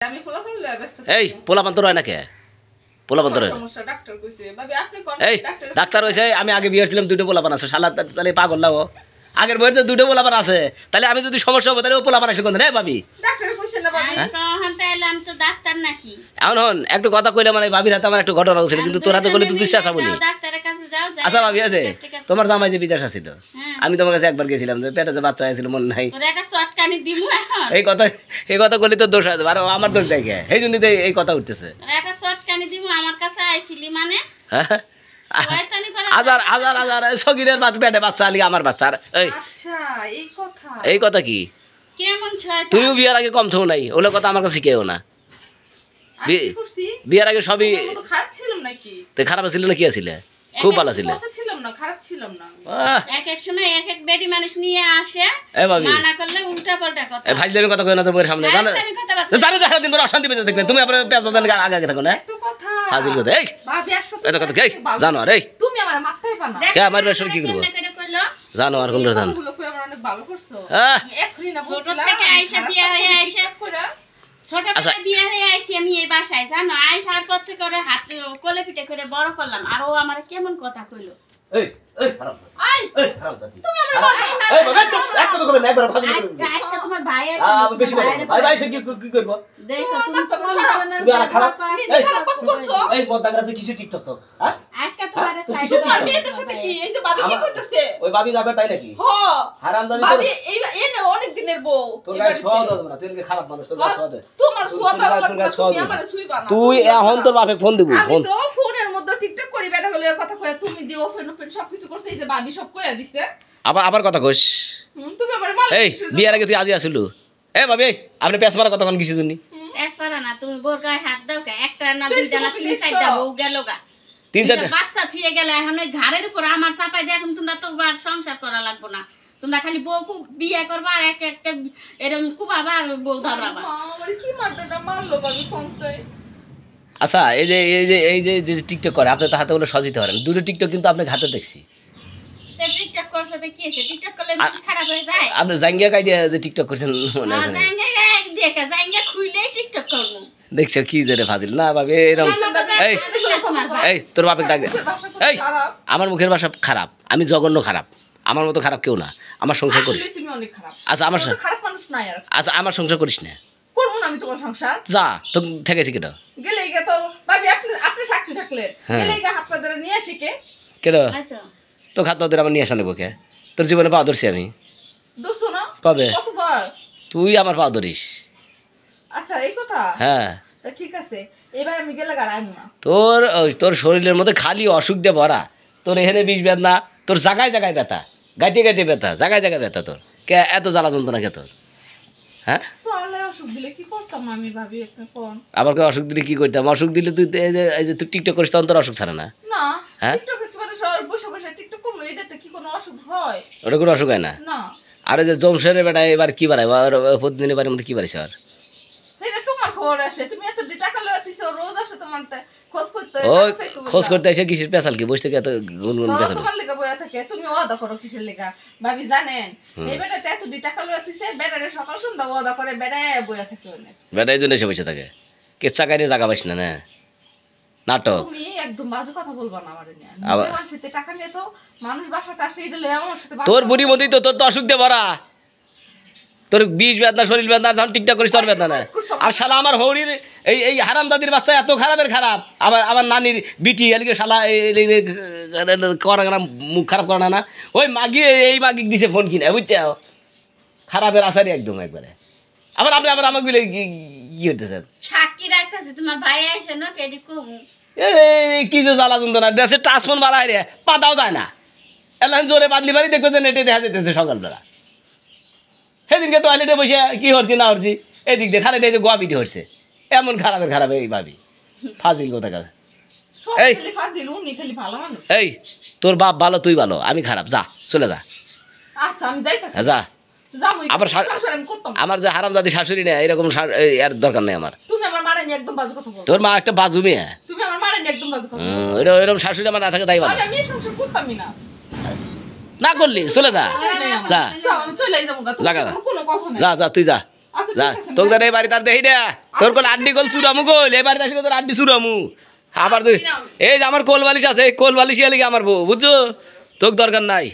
আমি ফলাফল লয়ে ব্যস্ত। এই পোলাপান তোর হয় না কে? পোলাপান তোর সমস্যা ডাক্তার কইছে। ভাবি আপনি কোন এই ডাক্তার হইছে আমি আগে বিয়ে ছিলাম দুটো পোলাপান আছে শালা তাহলে পাগল না ও আগের বইতে দুটো পোলাপান আছে তাহলে আমি যদি সমস্যা হবে তাহলে ও পোলাপান আসে কোন রে ভাবি ডাক্তার কইছে না ভাবি কখন তাইলে আমি তো ডাক্তার নাকি এখন হন একটু কথা কইলে মানে ভাবির হাতে আমার একটু ঘটনা হয়েছিল কিন্তু তোর হাতে বলে তুই চেষ্টা বলি ডাক্তারের কাছে যাও আচ্ছা ভাবি আছে তোমার জামাই যে বিদেশ আছিল আমি তোমার কাছে একবার গেছিলাম যে পেটে বাচ্চা হয়েছিল মনে নাই তোর একটা চটকানি দিমু এখন এই কথা বলি তো দোষ আছে আর আমার দোষ দেখে এই জন্যই তো এই কথা উঠতেছে তোর একটা চটকানি দিমু আমার কাছে আইছিলি মানে হ্যাঁ শয়তানি করে হাজার হাজার হাজার সগিরের পেটে বাচ্চা আলি আমার বাচ্চা আর আচ্ছা এই কথা কি কেমন শয়তান তুমিও বিয়ার আগে কম থো নাই ওগুলো কথা আমার কাছে শিখেও না বিয়ার আগে সবই খারাপ ছিলাম নাকি তো খারাপ ছিল না কি আছিল খুব ভালো ছিল ছিলাম না খারাপ ছিলাম না এক এক সময় এক এক বেডি মানুষ নিয়ে আসে মানা করলে উল্টা পাল্টা কথা ভাইজলামি কথা কই না তো বইয়ের সামনে জানো জানো দেখা দিন পর অশান্তি পেতে দেখবে তুমি আপনার পেঁচ বাজার আগে আগে থাকো না এত কথা হাজির কথা এই ভাবি আজকে এত কথা কি জানো আর এই তুমি আমার মাথায় পানা কে আমার বেশর কি করব জানো আর কোন জানো গুলো কই আমার অনেক ভালো করছো আহ এখনি না ছোট বলছিলাম থেকে আইসা বিয়ে হয়ে আইসা কইরা ছোটবেলায় বিয়ে হয়ে আইছি আমি এই বাসায় জানো আইসার পর থেকে করে হাত কোলে পিঠে করে বড় করলাম আর ও আমার কেমন কথা কইলো এই এই খারাপ আই এই খারাপ জাতি তুমি আমার বড় এই বাবা এক কথা কবে না একবার ফাজি করবে আজকে তোমার ভাই আছে আমি বেশি বলবো ভাই ভাই সে কি করব দেখো তুমি তো তুমি আর খারাপ নিজে খারাপ কাজ করছো এই বদাগরা তো কিছু টিকটক তো হ্যাঁ আজকে তোমার সাইড তোমার মেয়েদের সাথে কি এই যে ভাবি কি করতেছে ওই ভাবি যাবে তাই নাকি হ হারামজাদি ভাবি এই এনে অনেক দিনের বউ তোর গায়ে ছোঁয়া দাও না তুই খারাপ মানুষ তোর গায়ে ছোঁয়া দে তোমার সোয়াদা লাগবে তুমি আমারে সুইবা না তুই এখন তোর বাপে ফোন দিব আমি তো ফোনের মধ্যে টিকটক করি বেটা হলে কথা কয় তুমি দিও ফোন সবকিছু করতে এই যে ভাবি সব কইয়া দিছে আবার কথা কইস তুমি আমারে মাল এই বিয়ার আগে তুই আজই আসলু এ ভাবি আপনি পেছ মারা কতক্ষণ কিছু জন্য এসপারা না তুমি বোর গায়ে হাত দাও কে একটা না দুইটা না তিন চারটা বউ গেল গা তিন চারটা বাচ্চা থুয়ে গেল এখন ওই ঘাড়ের উপর আমার চাপাই দিয়ে এখন তোমরা তো আর সংসার করা লাগবে না তোমরা খালি বউ খুব বিয়ে করবা আর এক একটা এরকম খুব আবার বউ ধরাবা আমার কি মারটা মারলো ভাবি ফোনছে আচ্ছা এই যে টিকটক করে আপনি তো হাতে বলে সাজিতে পারেন দুটো টিকটক কিন্তু আপনি হাতে দেখছি টিকটক করছে তো কি আছে টিকটক করলে মানুষ খারাপ হয়ে যায় আপনি জাঙ্গিয়া কাই দিয়ে যে টিকটক করছেন মনে না আছে জাঙ্গা দেখে জাঙ্গা খুইলেই টিকটক করব দেখছো কি জেরে ফাজিল না ভাবি এরকম এই তোর বাপে ডাক এই আমার মুখের ভাষা খারাপ আমি জঘন্য খারাপ আমার মতো খারাপ কেউ না আমার সংসার করিস তুমি অনেক খারাপ আচ্ছা আমার খারাপ মানুষ নাই আর আচ্ছা আমার সংসার করিস না করবো না আমি তোমার সংসার যা তো ঠেকেছি কেন গেলে গে তো ভাবি আপনি সাক্ষী থাকলে গেলে গে হাত পা ধরে নিয়ে আসি কেন তো খাত তোদের আমার নিয়ে আসা নেবো কে তোর জীবনে পাওয়া ধরছি আমি দোসো না কবে কতবার তুই আমার পাওয়া ধরিস আচ্ছা এই কথা হ্যাঁ তা ঠিক আছে এবার আমি গেলে গাড়াইমু না তোর শরীরের মধ্যে খালি অসুখ দিয়ে ভরা তোর এখানে বিষ বেদনা তোর জায়গায় জায়গায় ব্যথা গাইটে গাইটে ব্যথা জায়গায় জায়গায় ব্যথা তোর কে এত জ্বালা যন্ত্রণা কে তোর হ্যাঁ তো আল্লাহ অসুখ দিলে কি করতাম আমি ভাবি একটা কোন আবার কে অসুখ দিলে কি করতাম অসুখ দিলে তুই এই যে তুই টিকটক করিস তখন তোর অসুখ ছাড়ে না না হ্যাঁ টিকটকে কি মানে সব বসে বসে টিকটক করলো এটাতে কি কোনো অসুখ হয় ওটা কোনো অসুখ হয় না না আরে যে জমশেরের বেটা এবার কি বাড়ায় প্রতিদিন এবারের মধ্যে কি বাড়িস আর এটা তোমার খবর আসে তুমি এত টাকা লয়ে আছিস রোজ আসে তোমার খোঁজ করতে ওই খোঁজ করতে এসে কিসের পেশাল কি বসে থেকে এত গুনগুন পেশাল তোমার লেগা বয়া থাকে তুমি ওয়াদা করো কিসের লেগা ভাবি জানেন এই বেটাতে এত টাকা লয়ে আছিস বেটারে সকাল সন্ধ্যা ওয়াদা করে বেটায় বয়া থাকে অনেক বেটা এই জন্য এসে বসে থাকে কেচ্ছা কাইরে জায়গা পাইস না নাটক তুমি একদম বাজে কথা বলবা না আমারে নিয়ে আবার মানুষের টাকা নিয়ে তো মানুষ বাসাতে আসে এটা লয়ে আমার সাথে তোর বুড়ি মতি তো তোর তো অসুখ দিয়ে ভরা তোর বিষ বেদনা শরীর বেদনা যখন টিকটক করিস তোর বেদনা আর শালা আমার হরির এই হারাম দাদির বাচ্চা এত খারাপের খারাপ আমার নানির বিটি এদিকে শালা করা না মুখ খারাপ করা না ওই মাগি এই মাগি দিছে ফোন কিনে বুঝছে খারাপের আসারই একদম একবারে আবার আপনি আবার আমাকে বলে কি হইতেছেন সাক্ষী রাখতেছে তোমার ভাই আসে না কেডি কম কি যে জ্বালা যন্ত্রণা দেশে ট্রান্সফোন বাড়ায় রে পাতাও যায় না এলাম জোরে বাদলি বাড়ি দেখবে যে নেটে দেখা যেতেছে সকালবেলা সেদিনকে টয়লেটে বসে কি হচ্ছি না হচ্ছি এদিক দিয়ে খালি দেখে গোয়া পিটি হচ্ছে এমন খারাপের খারাপ এই ভাবি ফাজিল কথা কাজ এই তোর বাপ ভালো তুই ভালো আমি খারাপ যা চলে যা যা আবার আমার যে হারাম দাদি শাশুড়ি নেই এরকম এর দরকার নেই আমার তোর মা একটা বাজু মেয়ে এরকম শাশুড়ি আমার না থাকে তাই ভালো না করলি চলে যা যা যা যা তুই যা আচ্ছা যা ঠিক আছে তোর এই বাড়ি তার দেখি না তোর কোন আড্ডি গোল চুরামু গোল এই বাড়িতে আসলে তোর আড্ডি চুরামু আবার তুই এই যে আমার কোল বালিশ আছে এই কোল বালিশ লিগে আমার বউ বুঝছো তোর দরকার নাই